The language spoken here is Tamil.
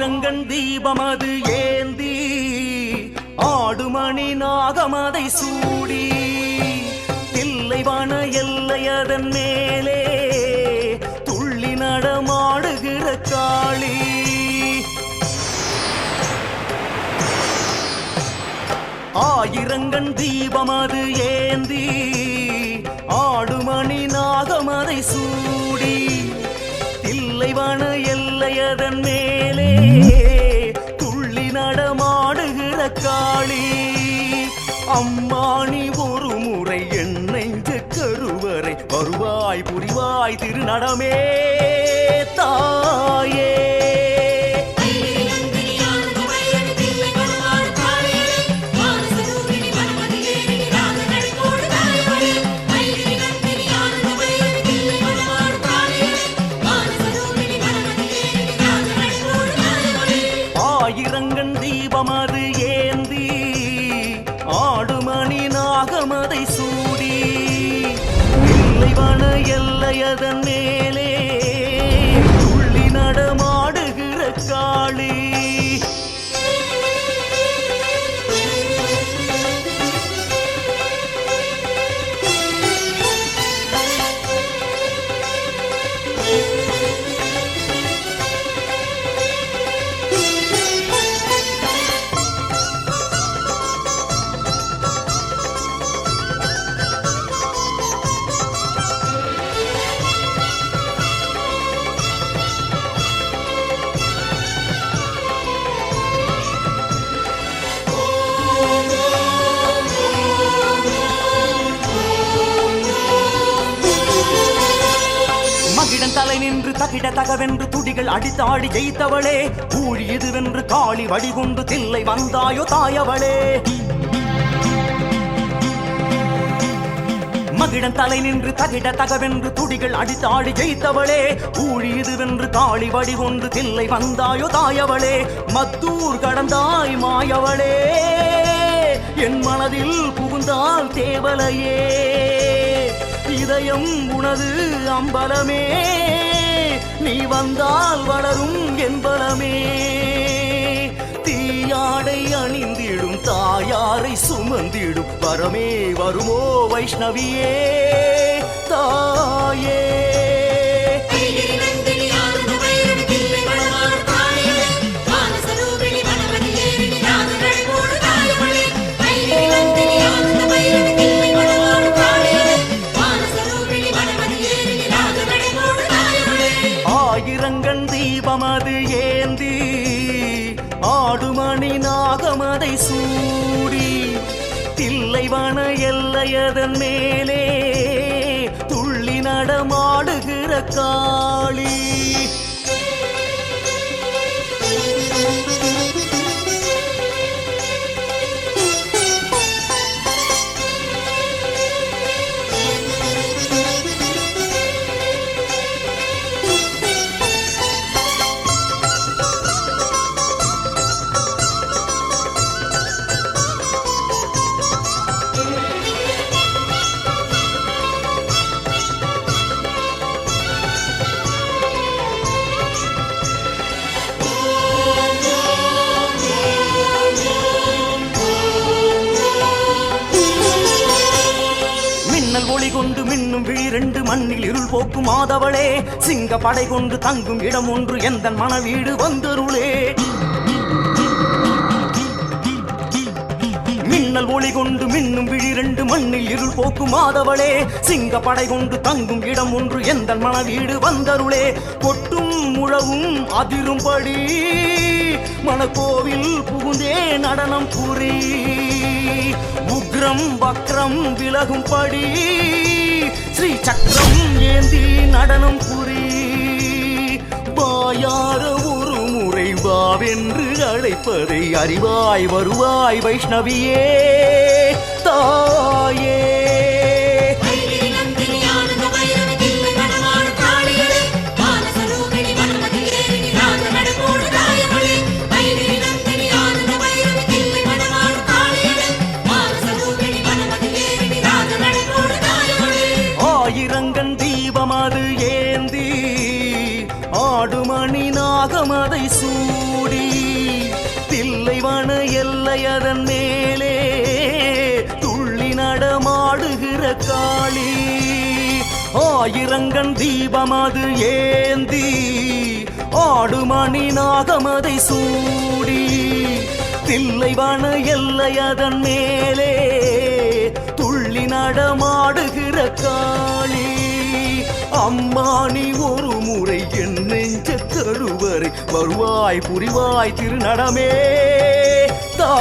ஆயிரங்கண் தீபமது ஏந்தி ஆடுமணி நாகமதை சூடி தில்லைவன எல்லையதன் மேலே துள்ளி நடமாடுகிற காளி. ஆயிரங்கண் தீபமது ஏந்தி ஆடுமணி நாகமதை சூடி தில்லைவன எல்லையதன் மேலே துள்ளி நடமாடுகிற காளி. அம்மானி ஒரு முறை என் நெஞ்சு கருவறை வருவாய் புரிவாய் திருநடமே தாயே. ஆயிரங்கண் தீபமது ஏந்தி ஆடுமணி நாகமதை சூடி தில்லைவன எல்லையதன் மேலே துள்ளி நடமாடுகிற காளி. தலை நின்று தகிட தகவென்று துடிகள் அடித்தாடி ஜெயித்தவளே ஊழியது வென்று காளி வடிகொண்டு தில்லை வந்தாயோ தாயவளே. மகிழன் தலை நின்று தகிட தகவென்று துடிகள் அடித்தாடி ஜெயித்தவளே ஊழியது வென்று காளி வடிகொண்டு தில்லை வந்தாயோ தாயவளே. மத்தூர் கடந்தாய் மாயவளே என் மனதில் புகுந்தால் தேவலையே. இதயம் உனது அம்பலமே நீ வந்தால் வளரும் என்பலமே. தீயாடை அணிந்திடும் தாயாரை சுமந்திடும் வரமே வருமோ வைஷ்ணவியே தாயே. ஆயிரங்கண் தீபமது ஏந்தி ஆடுமணி நாகமதை சூடி தில்லைவன எல்லையதன் மேலே துள்ளி நடமாடுகிற காளி. ஒளி கொண்டு மின்னும் விழிரண்டு மண்ணில் இருள் போக்கும் மாதவளே சிங்க படை கொண்டு தங்கும் இடம் ஒன்று எந்தன் மனவீடு வந்தருளே. மின்னல் ஒளி கொண்டு மின்னும் விழிரண்டு மண்ணில் இருள் போக்கும் மாதவளே சிங்க படை கொண்டு தங்கும் இடம் ஒன்று எந்தன் மனவீடு வந்தருளே. கொட்டும் முழவும் அதிரும்படி மனக்கோவில் புகுந்தே நடனம் புரி உக்ரம் வக்ரம் விலகும்படி ஸ்ரீ சக்கரம் ஏந்தி நடனம் புரி. வாயார ஒரு முறை வாவென்று அழைப்பதை அறிவாய் வருவாய் வைஷ்ணவியே தாயே. ஆயிரங்கண் தீபமது ஏந்தி ஆடுமணி நாகமதை சூடி மேலே துள்ளி நடமாடுகிற காளி ஆயிரங்கண் தீபம் அது ஏந்தி ஆடுமணி நாகமதை சூடி தில்லைவன எல்லை அதன் மேலே துள்ளி நடமாடுகிற காளி அம்மா நீ ஒரு முறை என் நெஞ்ச கருவறை வருவாய் புரிவாய் திருநடமே தா